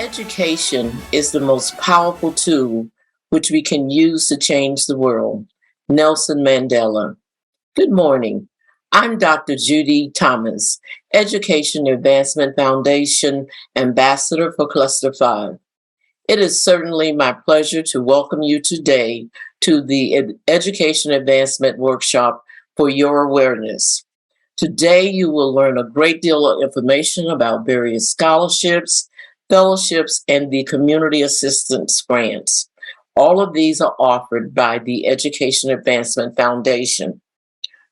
Education is the most powerful tool which we can use to change the world. Nelson Mandela. Good morning. I'm Dr. Judy Thomas, Education Advancement Foundation Ambassador for Cluster 5. It is certainly my pleasure to welcome you today to the Education Advancement Workshop for Your Awareness. Today, you will learn a great deal of information about various scholarships, fellowships, and the community assistance grants. All of these are offered by the Education Advancement Foundation.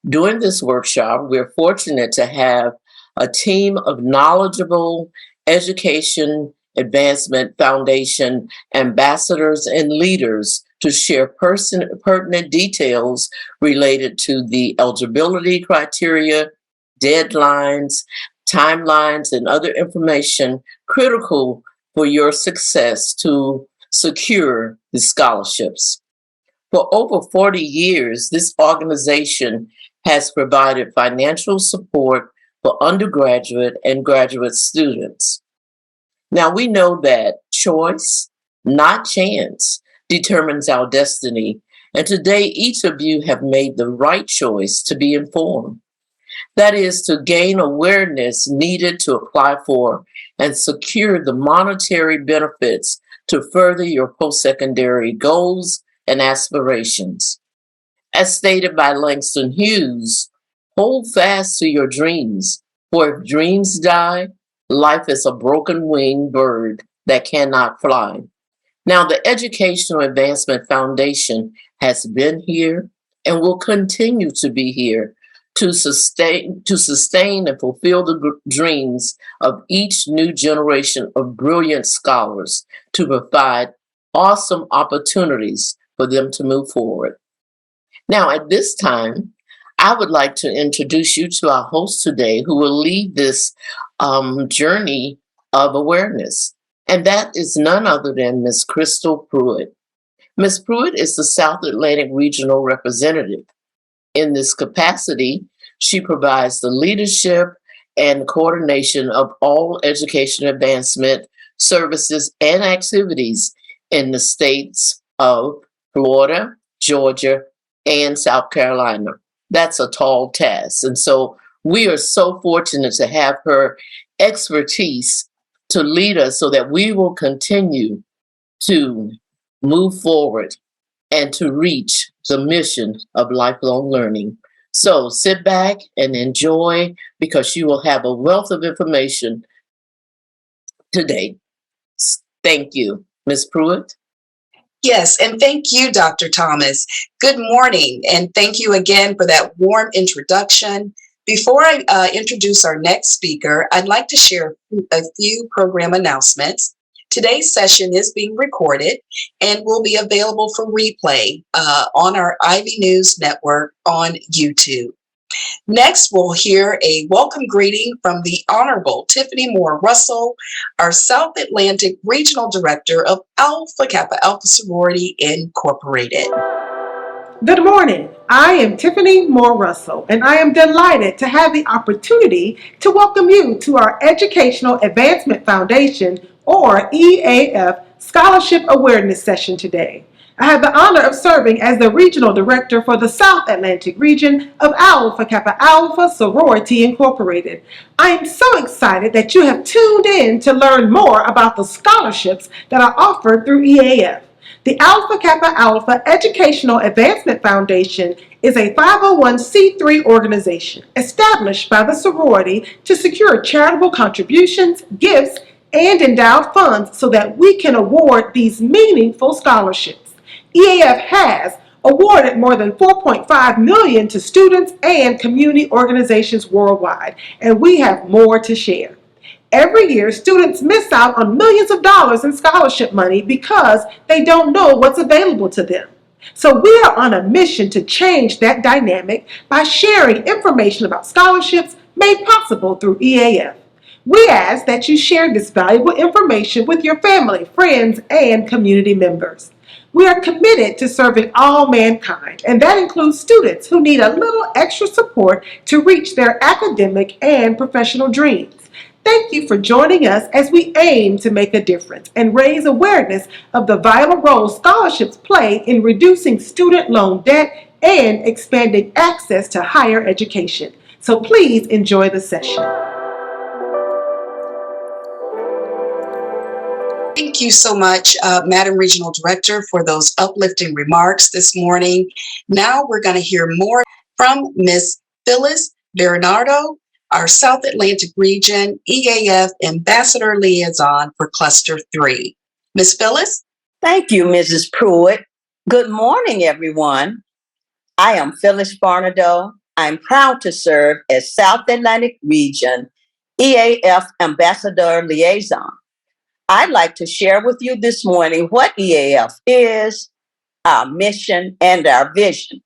During this workshop, we're fortunate to have a team of knowledgeable Education Advancement Foundation ambassadors and leaders to share pertinent details related to the eligibility criteria, deadlines, timelines, and other information critical for your success to secure the scholarships. For over 40 years, this organization has provided financial support for undergraduate and graduate students. Now, we know that choice, not chance, determines our destiny, and today each of you have made the right choice to be informed. That is to gain awareness needed to apply for and secure the monetary benefits to further your post-secondary goals and aspirations. As stated by Langston Hughes, hold fast to your dreams, for if dreams die, life is a broken-winged bird that cannot fly. Now, the Educational Advancement Foundation has been here and will continue to be here to sustain and fulfill the dreams of each new generation of brilliant scholars, to provide awesome opportunities for them to move forward. Now, at this time, I would like to introduce you to our host today, who will lead this journey of awareness. And that is none other than Ms. Crystal Pruitt. Ms. Pruitt is the South Atlantic Regional Representative. In this capacity, she provides the leadership and coordination of all education advancement services and activities in the states of Florida, Georgia, and South Carolina. That's a tall task. And so we are so fortunate to have her expertise to lead us so that we will continue to move forward and to reach the mission of lifelong learning. So sit back and enjoy, because you will have a wealth of information today. Thank you. Ms. Pruitt? Yes, and thank you, Dr. Thomas. Good morning, and thank you again for that warm introduction. Before I introduce our next speaker, I'd like to share a few program announcements. Today's session is being recorded and will be available for replay on our Ivy News Network on YouTube. Next, we'll hear a welcome greeting from the Honorable Tiffany Moore Russell, our South Atlantic Regional Director of Alpha Kappa Alpha Sorority Incorporated. Good morning. I am Tiffany Moore Russell, and I am delighted to have the opportunity to welcome you to our Educational Advancement Foundation, or EAF, Scholarship Awareness Session today. I have the honor of serving as the Regional Director for the South Atlantic region of Alpha Kappa Alpha Sorority Incorporated. I am so excited that you have tuned in to learn more about the scholarships that are offered through EAF. The Alpha Kappa Alpha Educational Advancement Foundation is a 501c3 organization established by the sorority to secure charitable contributions, gifts, and endow funds so that we can award these meaningful scholarships. EAF has awarded more than $4.5 million to students and community organizations worldwide, and we have more to share. Every year, students miss out on millions of dollars in scholarship money because they don't know what's available to them. So we are on a mission to change that dynamic by sharing information about scholarships made possible through EAF. We ask that you share this valuable information with your family, friends, and community members. We are committed to serving all mankind, and that includes students who need a little extra support to reach their academic and professional dreams. Thank you for joining us as we aim to make a difference and raise awareness of the vital role scholarships play in reducing student loan debt and expanding access to higher education. So please enjoy the session. Thank you so much, Madam Regional Director, for those uplifting remarks this morning. Now we're going to hear more from Ms. Phyllis Bernardo, our South Atlantic Region EAF Ambassador Liaison for Cluster 3. Ms. Phyllis? Thank you, Mrs. Pruitt. Good morning, everyone. I am Phyllis Barnado. I'm proud to serve as South Atlantic Region EAF Ambassador Liaison. I'd like to share with you this morning what EAF is, our mission, and our vision.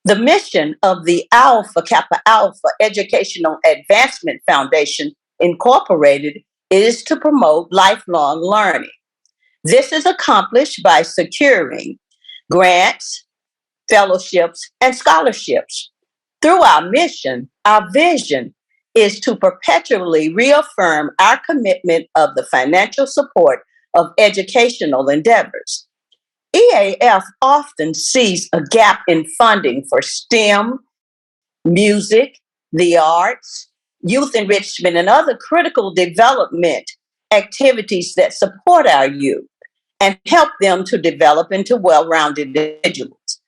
The mission of the Alpha Kappa Alpha Educational Advancement Foundation, Incorporated, is to promote lifelong learning. This is accomplished by securing grants, fellowships, and scholarships. Through our mission, our vision is to perpetually reaffirm our commitment of the financial support of educational endeavors. EAF often sees a gap in funding for STEM, music, the arts, youth enrichment, and other critical development activities that support our youth and help them to develop into well-rounded individuals.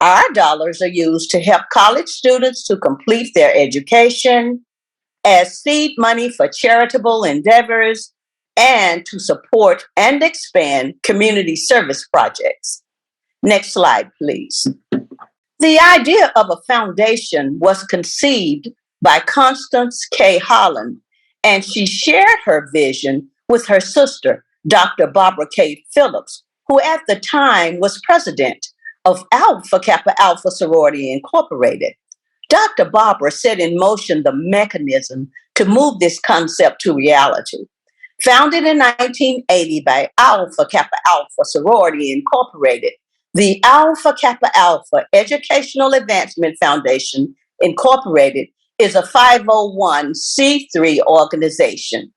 Our dollars are used to help college students to complete their education, as seed money for charitable endeavors, and to support and expand community service projects. Next slide, please. The idea of a foundation was conceived by Constance K. Holland, and she shared her vision with her sister, Dr. Barbara K. Phillips, who at the time was president of Alpha Kappa Alpha Sorority Incorporated. Dr. Barbara set in motion the mechanism to move this concept to reality. Founded in 1980 by Alpha Kappa Alpha Sorority Incorporated, the Alpha Kappa Alpha Educational Advancement Foundation Incorporated is a 501c3 organization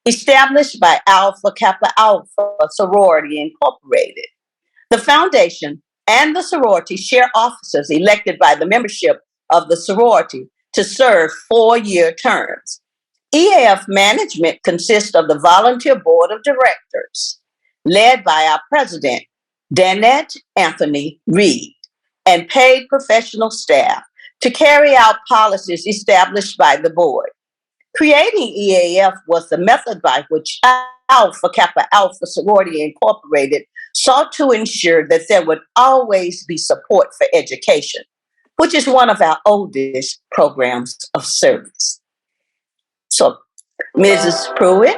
established by Alpha Kappa Alpha Sorority Incorporated. The foundation and the sorority share officers elected by the membership of the sorority to serve 4-year terms. EAF management consists of the volunteer board of directors, led by our president, Danette Anthony Reed, and paid professional staff to carry out policies established by the board. Creating EAF was the method by which Alpha Kappa Alpha Sorority Incorporated sought to ensure that there would always be support for education, which is one of our oldest programs of service. So, Mrs. Pruitt.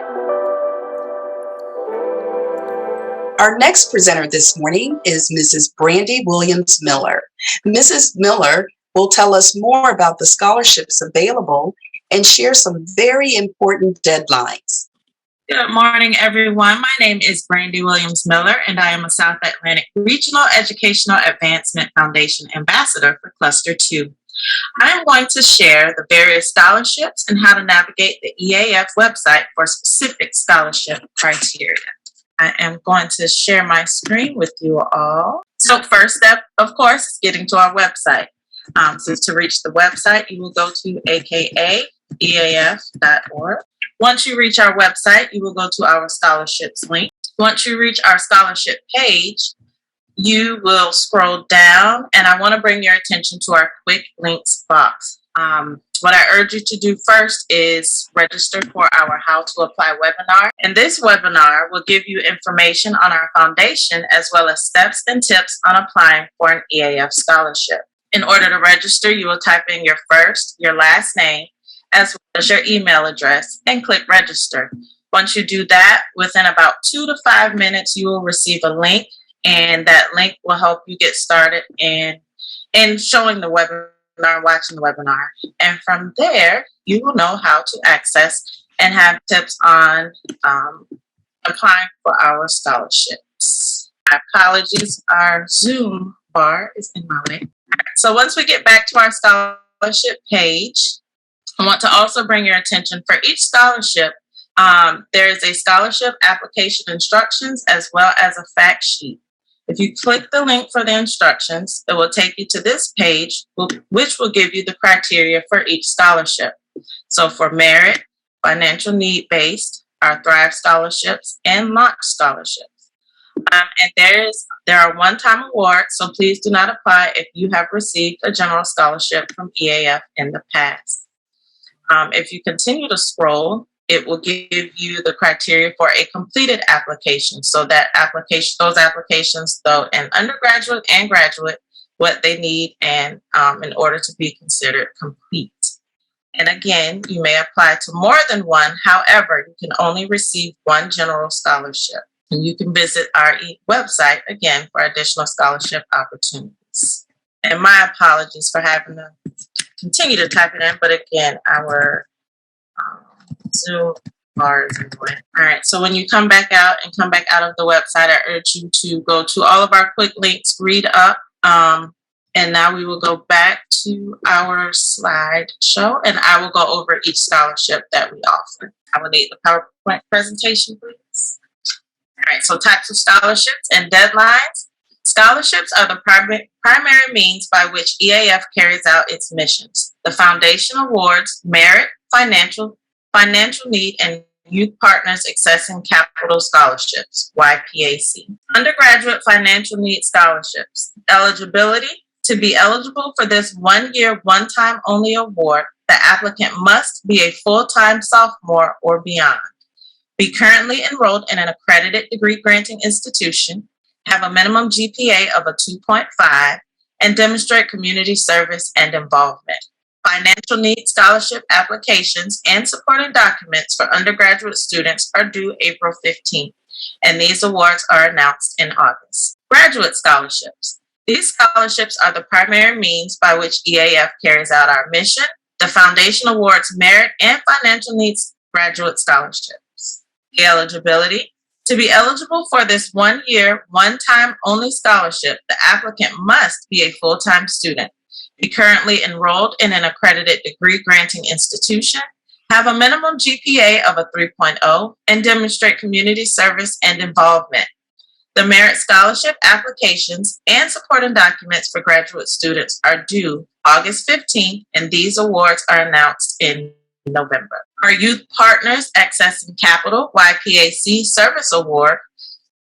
Our next presenter this morning is Mrs. Brandy Williams Miller. Mrs. Miller will tell us more about the scholarships available and share some very important deadlines. Good morning, everyone. My name is Brandy Williams Miller, and I am a South Atlantic Regional Educational Advancement Foundation Ambassador for Cluster 2. I am going to share the various scholarships and how to navigate the EAF website for specific scholarship criteria. I am going to share my screen with you all. So first step, of course, is getting to our website. So to reach the website, you will go to akaeaf.org. Once you reach our website, you will go to our scholarships link. Once you reach our scholarship page, you will scroll down, and I want to bring your attention to our quick links box. What I urge you to do first is register for our How to Apply webinar. And this webinar will give you information on our foundation as well as steps and tips on applying for an EAF scholarship. In order to register, you will type in your first, your last name, as well as your email address and click register. Once you do that, within about 2 to 5 minutes, you will receive a link, and that link will help you get started in showing the webinar, watching the webinar. And from there, you will know how to access and have tips on applying for our scholarships. My apologies, our Zoom bar is in my way. So once we get back to our scholarship page, I want to also bring your attention for each scholarship. There is a scholarship application instructions as well as a fact sheet. If you click the link for the instructions, it will take you to this page, which will give you the criteria for each scholarship. So for merit, financial need based, our Thrive scholarships, and Launch scholarships. And there are one-time awards, so please do not apply if you have received a general scholarship from EAF in the past. If you continue to scroll, it will give you the criteria for a completed application. So that those applications, though, an undergraduate and graduate, what they need and in order to be considered complete. And again, you may apply to more than one. However, you can only receive one general scholarship. And you can visit our website again for additional scholarship opportunities. And my apologies for having to continue to type it in, but again, our Zoom bar is annoying. All right, so when you come back out of the website, I urge you to go to all of our quick links, read up, and now we will go back to our slideshow, and I will go over each scholarship that we offer. I will need the PowerPoint presentation, please. All right, so types of scholarships and deadlines. Scholarships are the primary means by which EAF carries out its missions. The foundation awards merit, financial need, and youth partners accessing capital scholarships, YPAC. Undergraduate financial need scholarships. Eligibility. To be eligible for this 1 year, one-time only award, the applicant must be a full-time sophomore or beyond, be currently enrolled in an accredited degree granting institution, have a minimum GPA of a 2.5, and demonstrate community service and involvement. Financial need scholarship applications and supporting documents for undergraduate students are due April 15th, and these awards are announced in August. Graduate scholarships. These scholarships are the primary means by which EAF carries out our mission. The foundation awards merit and financial needs graduate scholarships. The eligibility. To be eligible for this 1 year, one-time only scholarship, the applicant must be a full-time student, be currently enrolled in an accredited degree granting institution, have a minimum GPA of a 3.0, and demonstrate community service and involvement. The merit scholarship applications and supporting documents for graduate students are due August 15th, and these awards are announced in November. Our Youth Partners Accessing Capital YPAC Service Award,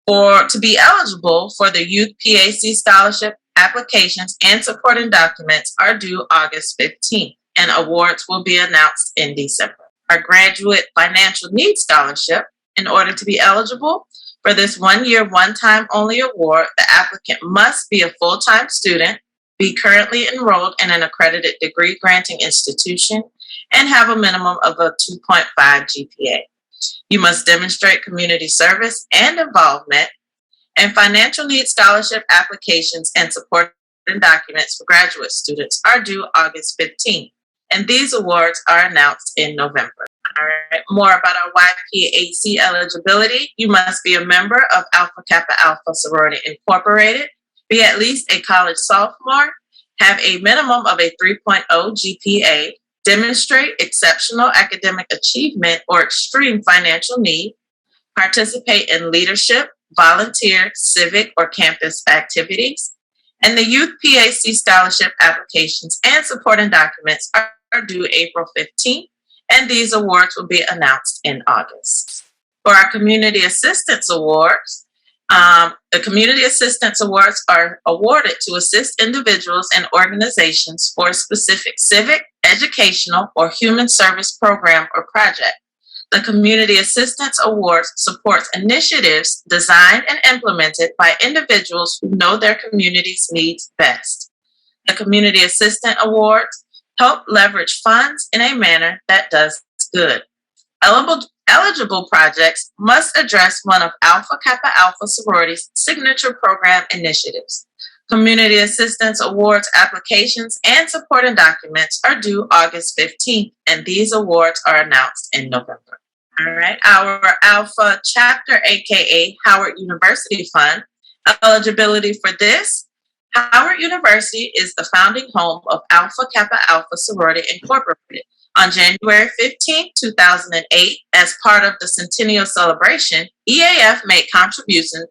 or to be eligible for the Youth PAC Scholarship applications and supporting documents are due August 15th, and awards will be announced in December. Our Graduate Financial Needs Scholarship, in order to be eligible for this 1 year, one-time only award, the applicant must be a full-time student, be currently enrolled in an accredited degree granting institution, and have a minimum of a 2.5 GPA. You must demonstrate community service and involvement, and financial need scholarship applications and supporting documents for graduate students are due August 15th, and these awards are announced in November. All right, more about our YPAC eligibility. You must be a member of Alpha Kappa Alpha Sorority Incorporated, be at least a college sophomore, have a minimum of a 3.0 GPA, demonstrate exceptional academic achievement or extreme financial need, participate in leadership, volunteer, civic, or campus activities, and the Youth PAC scholarship applications and supporting documents are due April 15th, and these awards will be announced in August. For our Community Assistance Awards, the Community Assistance Awards are awarded to assist individuals and organizations for a specific civic, educational, or human service program or project. The Community Assistance Awards supports initiatives designed and implemented by individuals who know their community's needs best. The Community Assistant Awards help leverage funds in a manner that does good. Eligible projects must address one of Alpha Kappa Alpha Sorority's signature program initiatives. Community Assistance Awards applications and supporting documents are due August 15th, and these awards are announced in November. All right, our Alpha chapter, aka Howard University Fund, eligibility for this. Howard University is the founding home of Alpha Kappa Alpha Sorority Incorporated, On January 15, 2008, as part of the Centennial Celebration, EAF made contributions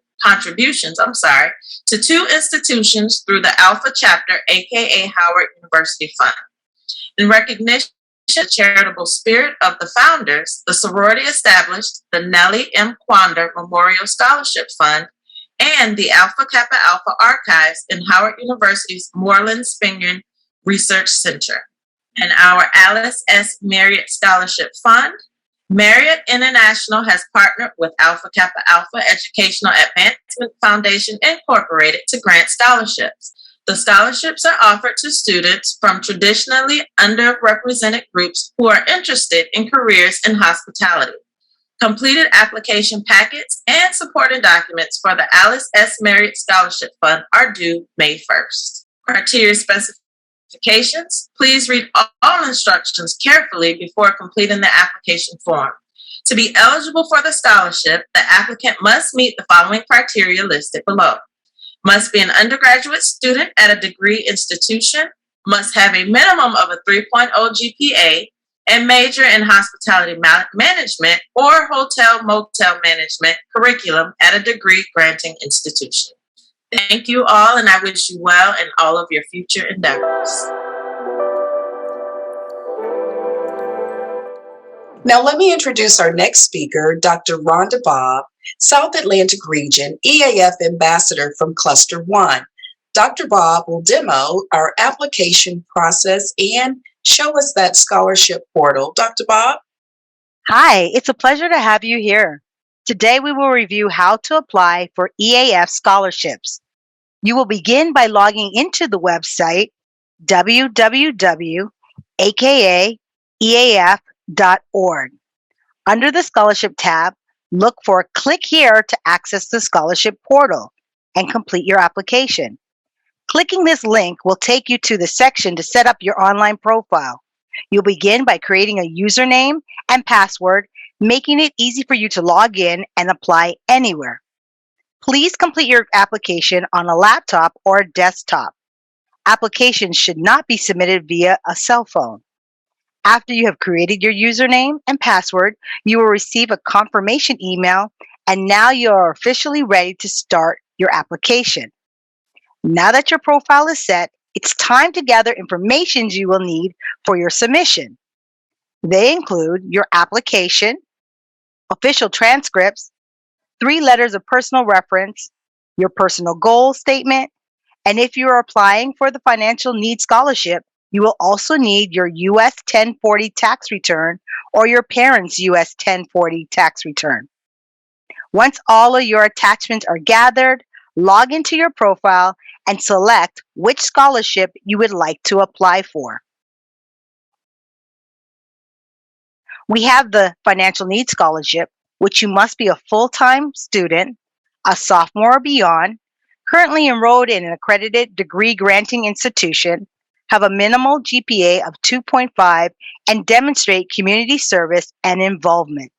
to two institutions through the Alpha Chapter, aka Howard University Fund. In recognition of the charitable spirit of the founders, the sorority established the Nellie M. Quander Memorial Scholarship Fund and the Alpha Kappa Alpha Archives in Howard University's Moreland Spinion Research Center. And our Alice S. Marriott Scholarship Fund. Marriott International has partnered with Alpha Kappa Alpha Educational Advancement Foundation Incorporated to grant scholarships. The scholarships are offered to students from traditionally underrepresented groups who are interested in careers in hospitality. Completed application packets and supporting documents for the Alice S. Marriott Scholarship Fund are due May 1st. Criteria specifications. Please read all instructions carefully before completing the application form. To be eligible for the scholarship, the applicant must meet the following criteria listed below. Must be an undergraduate student at a degree institution, must have a minimum of a 3.0 GPA, and major in hospitality management or hotel motel management curriculum at a degree granting institution. Thank you all, and I wish you well in all of your future endeavors. Now let me introduce our next speaker, Dr. Rhonda Bobb, South Atlantic Region EAF Ambassador from Cluster 1. Dr. Bobb will demo our application process and show us that scholarship portal. Dr. Bobb? Hi, it's a pleasure to have you here. Today we will review how to apply for EAF scholarships. You will begin by logging into the website www.akaeaf.org. Under the Scholarship tab, look for Click Here to access the scholarship portal and complete your application. Clicking this link will take you to the section to set up your online profile. You'll begin by creating a username and password, making it easy for you to log in and apply anywhere. Please complete your application on a laptop or a desktop. Applications should not be submitted via a cell phone. After you have created your username and password, you will receive a confirmation email, and now you are officially ready to start your application. Now that your profile is set, it's time to gather information you will need for your submission. They include your application, official transcripts, 3 letters of personal reference, your personal goal statement, and if you are applying for the financial need scholarship, you will also need your US 1040 tax return or your parents' US 1040 tax return. Once all of your attachments are gathered, log into your profile and select which scholarship you would like to apply for. We have the Financial Needs Scholarship, which you must be a full-time student, a sophomore or beyond, currently enrolled in an accredited degree granting institution, have a minimal GPA of 2.5, and demonstrate community service and involvement.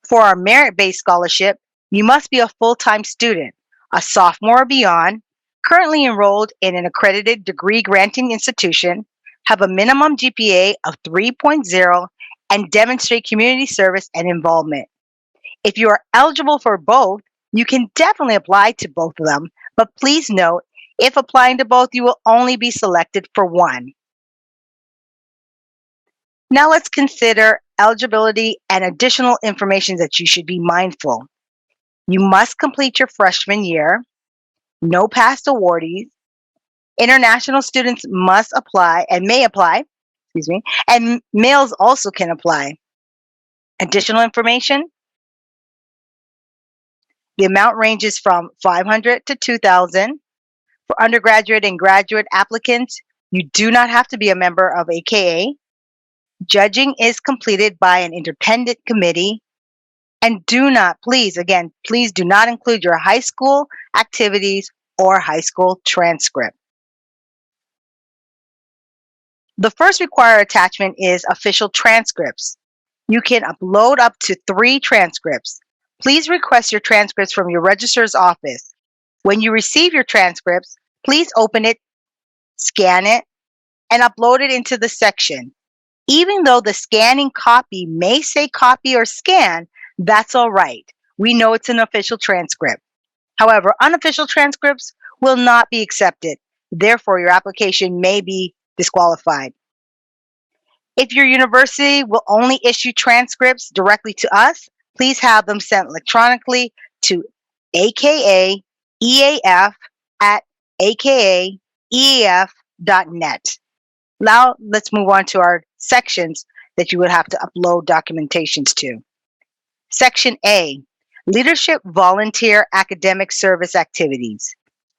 For our merit-based scholarship, you must be a full-time student, a sophomore or beyond, currently enrolled in an accredited degree granting institution, have a minimum GPA of 3.0, and demonstrate community service and involvement. If you are eligible for both, you can definitely apply to both of them, but please note, if applying to both, you will only be selected for one. Now let's consider eligibility and additional information that you should be mindful. You must complete your freshman year, no past awardees, international students must apply and may apply, and males also can apply. Additional information, the amount ranges from $500 to $2,000. For undergraduate and graduate applicants, you do not have to be a member of AKA. Judging is completed by an independent committee. And please do not include your high school activities or high school transcript. The first required attachment is official transcripts. You can upload up to 3 transcripts. Please request your transcripts from your registrar's office. When you receive your transcripts, please open it, scan it, and upload it into the section. Even though the scanning copy may say copy or scan, that's all right. We know it's an official transcript. However, unofficial transcripts will not be accepted. Therefore, your application may be disqualified. If your university will only issue transcripts directly to us, please have them sent electronically to aka EAF at akaeaf.net. Now, let's move on to our sections that you would have to upload documentations to. Section A, Leadership Volunteer Academic Service Activities.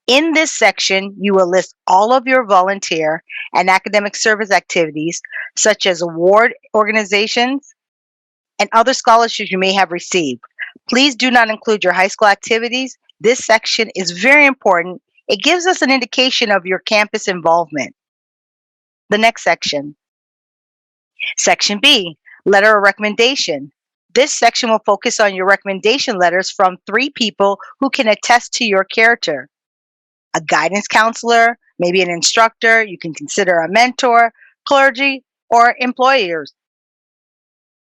In this section, you will list all of your volunteer and academic service activities, such as award organizations and other scholarships you may have received. Please do not include your high school activities. This section is very important. It gives us an indication of your campus involvement. The next section. Section B, Letter of Recommendation. This section will focus on your recommendation letters from 3 people who can attest to your character. A guidance counselor, maybe an instructor, you can consider a mentor, clergy, or employers.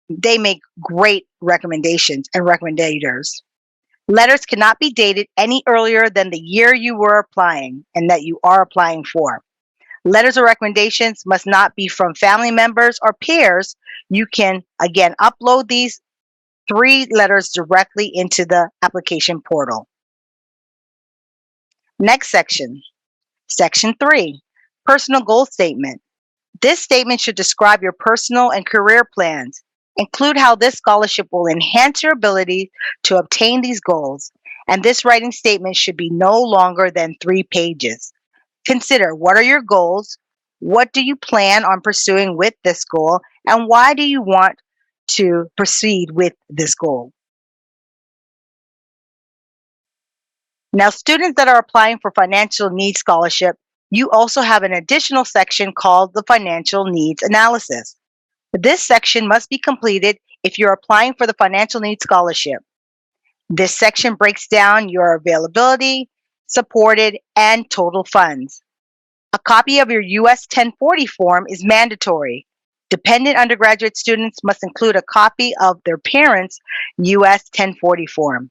They make great recommendations and recommendators. Letters cannot be dated any earlier than the year you were applying and that you are applying for. Letters of recommendations must not be from family members or peers. You can, again, upload these 3 letters directly into the application portal. Next section. Section 3, Personal Goal Statement. This statement should describe your personal and career plans. Include how this scholarship will enhance your ability to obtain these goals, and this writing statement should be no longer than 3 pages. Consider, what are your goals? What do you plan on pursuing with this goal? And why do you want to proceed with this goal? Now, students that are applying for financial needs scholarship, you also have an additional section called the Financial Needs Analysis. This section must be completed if you're applying for the Financial Needs Scholarship. This section breaks down your availability, supported, and total funds. A copy of your US 1040 form is mandatory. Dependent undergraduate students must include a copy of their parents' US 1040 form.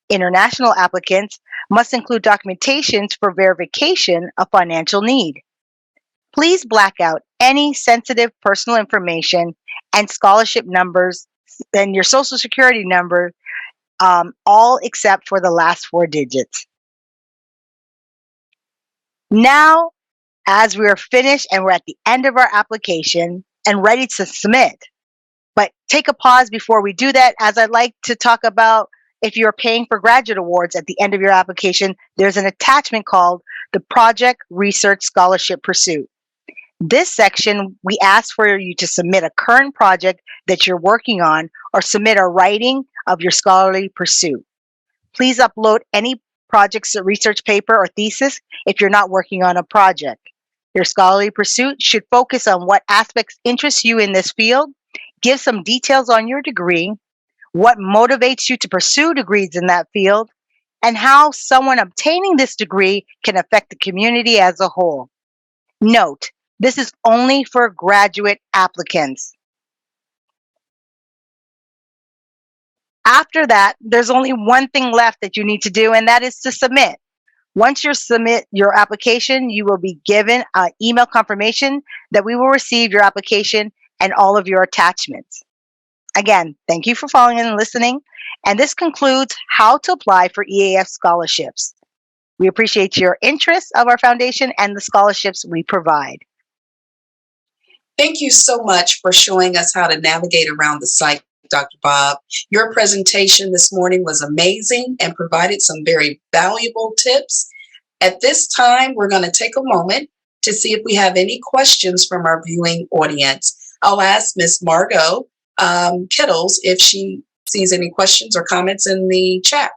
International applicants must include documentations for verification of financial need. Please black out any sensitive personal information and scholarship numbers and your social security number, all except for the last 4 digits. Now, as we are finished and we're at the end of our application and ready to submit, but take a pause before we do that, as I'd like to talk about if you're paying for graduate awards at the end of your application, there's an attachment called the Project Research Scholarship Pursuit. This section, we ask for you to submit a current project that you're working on or submit a writing of your scholarly pursuit. Please upload any project's research paper or thesis if you're not working on a project. Your scholarly pursuit should focus on what aspects interest you in this field, give some details on your degree, what motivates you to pursue degrees in that field, and how someone obtaining this degree can affect the community as a whole. Note, this is only for graduate applicants. After that, there's only one thing left that you need to do, and that is to submit. Once you submit your application, you will be given an email confirmation that we will receive your application and all of your attachments. Again, thank you for following and listening. And this concludes how to apply for EAF scholarships. We appreciate your interest of our foundation and the scholarships we provide. Thank you so much for showing us how to navigate around the site, Dr. Bob. Your presentation this morning was amazing and provided some very valuable tips. At this time, we're going to take a moment to see if we have any questions from our viewing audience. I'll ask Ms. Margot Kittles if she sees any questions or comments in the chat.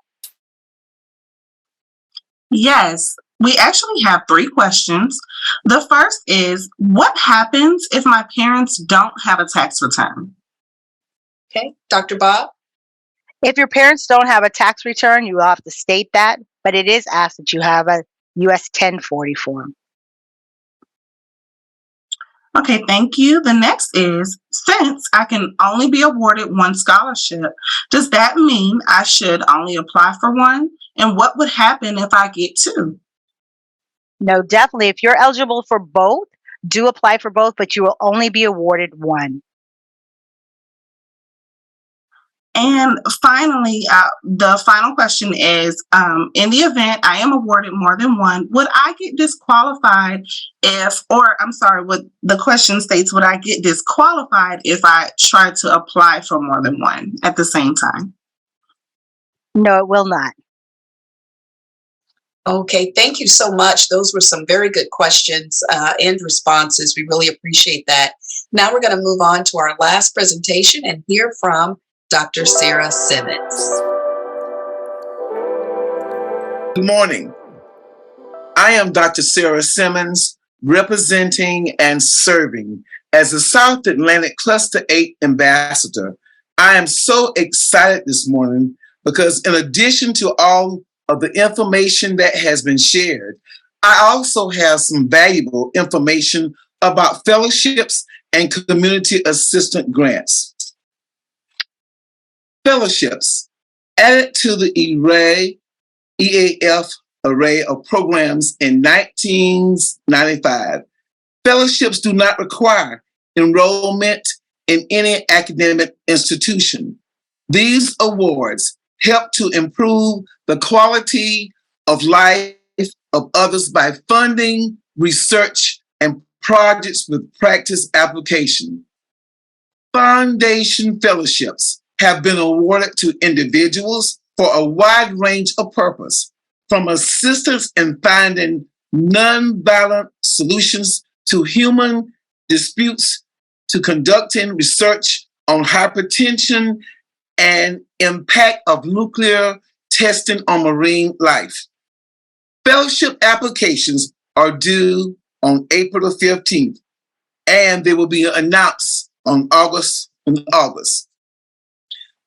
Yes, we actually have 3 questions. The first is, what happens if my parents don't have a tax return? Okay, Dr. Bob? If your parents don't have a tax return, you will have to state that, but it is asked that you have a US 1040 form. Okay, thank you. The next is, since I can only be awarded one scholarship, does that mean I should only apply for one? And what would happen if I get two? No, definitely. If you're eligible for both, do apply for both, but you will only be awarded one. And finally, the final question is, in the event I am awarded more than one, would I get disqualified what the question states, would I get disqualified if I try to apply for more than one at the same time? No, it will not. Okay, thank you so much. Those were some very good questions and responses. We really appreciate that. Now we're going to move on to our last presentation and hear from Dr. Sarah Simmons. Good morning. I am Dr. Sarah Simmons, representing and serving as the South Atlantic Cluster 8 Ambassador. I am so excited this morning because in addition to all of the information that has been shared, I also have some valuable information about fellowships and community assistance grants. Fellowships added to the EAF array of programs in 1995. Fellowships do not require enrollment in any academic institution. These awards help to improve the quality of life of others by funding research and projects with practice application. Foundation fellowships have been awarded to individuals for a wide range of purpose, from assistance in finding nonviolent solutions to human disputes to conducting research on hypertension and impact of nuclear testing on marine life. Fellowship applications are due on April the 15th, and they will be announced in August.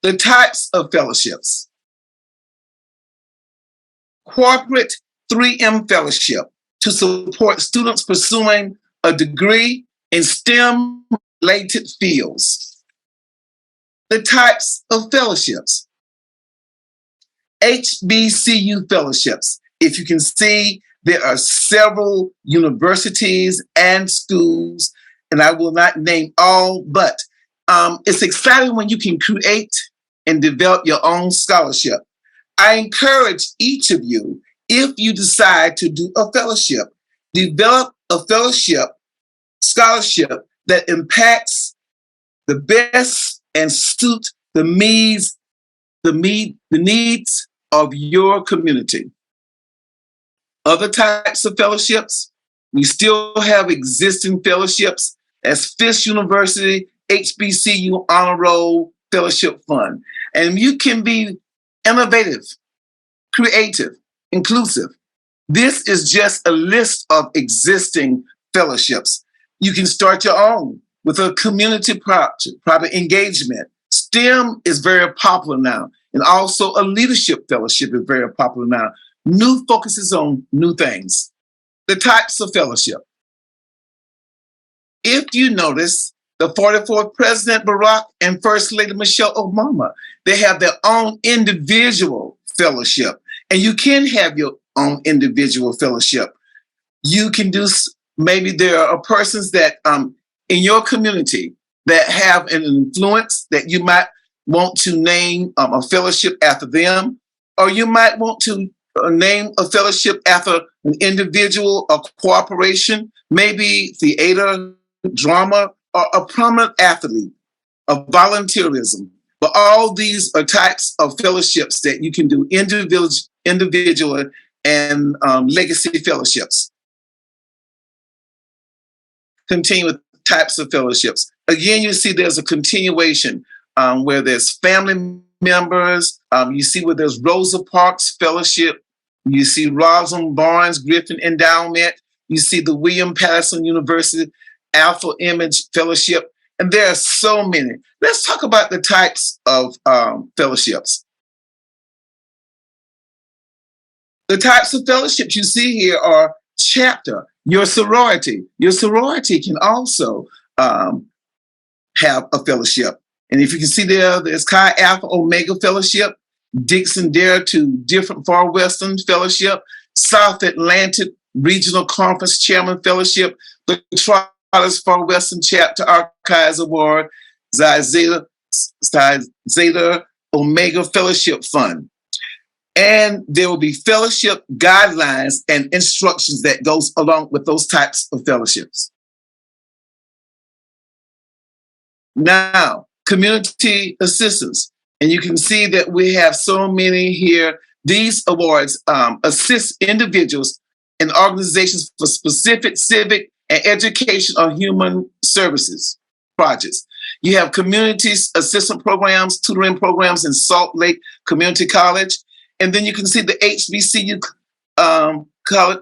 The types of fellowships. Corporate 3M Fellowship to support students pursuing a degree in STEM-related fields. The types of fellowships. HBCU fellowships. If you can see, there are several universities and schools, and I will not name all, but it's exciting when you can create and develop your own scholarship. I encourage each of you, if you decide to do a fellowship, develop a fellowship scholarship that impacts the best and suit the needs of your community. Other types of fellowships, we still have existing fellowships as Fisk University HBCU Honor Roll Fellowship Fund. And you can be innovative, creative, inclusive. This is just a list of existing fellowships. You can start your own with a community project, private engagement. STEM is very popular now, and also a leadership fellowship is very popular now. New focuses on new things. The types of fellowship. If you notice, the 44th President Barack and First Lady Michelle Obama, they have their own individual fellowship. And you can have your own individual fellowship. You can do, maybe there are persons that in your community that have an influence that you might want to name a fellowship after them, or you might want to name a fellowship after an individual or corporation, maybe theater, drama, or a prominent athlete, of volunteerism. But all these are types of fellowships that you can do individual and legacy fellowships. Continue with types of fellowships. Again, you see there's a continuation where there's family members. You see where there's Rosa Parks Fellowship. You see Rosalind Barnes Griffin Endowment. You see the William Patterson University Alpha Image Fellowship. And there are so many. Let's talk about the types of fellowships. The types of fellowships you see here are chapter. Your sorority can also have a fellowship. And if you can see there's Chi Alpha Omega Fellowship, Dixon Dare to Different Far Western Fellowship, South Atlantic Regional Conference Chairman Fellowship, the Trials Far Western Chapter Archives Award, Xi Zeta Omega Fellowship Fund. And there will be fellowship guidelines and instructions that goes along with those types of fellowships. Now, community assistance. And you can see that we have so many here. These awards assist individuals and organizations for specific civic and education or human services projects. You have community assistance programs, tutoring programs in Salt Lake Community College. And then you can see the HBCU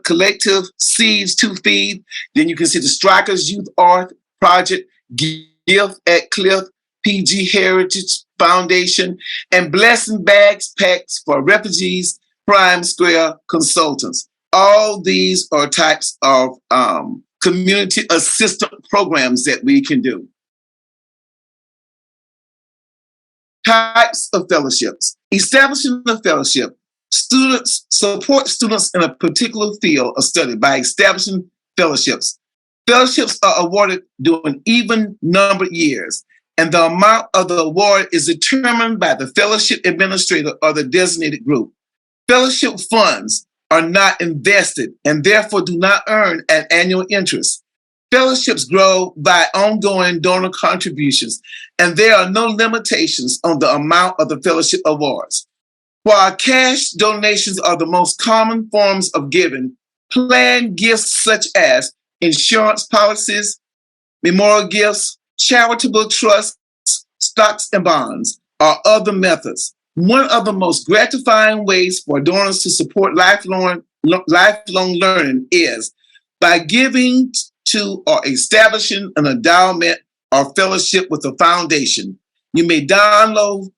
collective Seeds to Feed. Then you can see the Strikers Youth Art Project, Gift at Cliff, PG Heritage Foundation, and Blessing Bags Packs for Refugees, Prime Square Consultants. All these are types of community assistance programs that we can do. Types of fellowships. Establishing a fellowship. Students support students in a particular field of study by establishing fellowships. Fellowships are awarded during even numbered years, and the amount of the award is determined by the fellowship administrator or the designated group. Fellowship funds are not invested and therefore do not earn an annual interest. Fellowships grow by ongoing donor contributions, and there are no limitations on the amount of the fellowship awards. While cash donations are the most common forms of giving, planned gifts such as insurance policies, memorial gifts, charitable trusts, stocks, and bonds are other methods. One of the most gratifying ways for donors to support lifelong learning is by giving to or establishing an endowment or fellowship with a foundation. You may download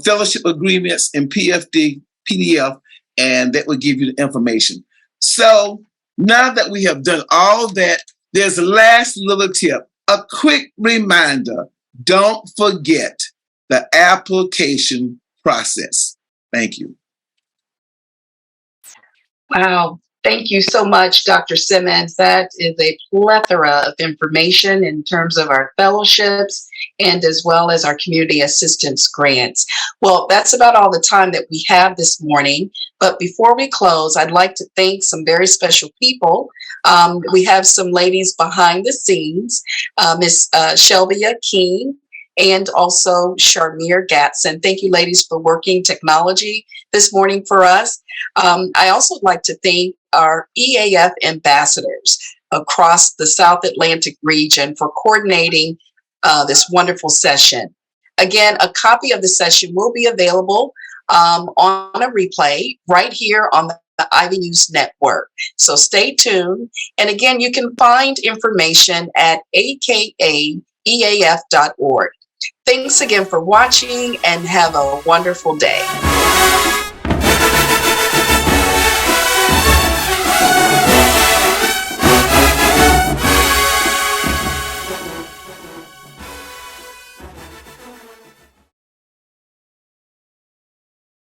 fellowship agreements in PDF, and that will give you the information. So now that we have done all that, there's a last little tip, a quick reminder. Don't forget the application process. Thank you. Wow. Thank you so much, Dr. Simmons. That is a plethora of information in terms of our fellowships and as well as our community assistance grants. Well, that's about all the time that we have this morning. But before we close, I'd like to thank some very special people. We have some ladies behind the scenes, Miss Shelbia King and also Sharmir Gatson. Thank you, ladies, for working technology this morning for us. I also like to thank our EAF ambassadors across the South Atlantic region for coordinating this wonderful session. Again, a copy of the session will be available on a replay right here on the Ivy News Network. So stay tuned. And again, you can find information at akaeaf.org. Thanks again for watching and have a wonderful day.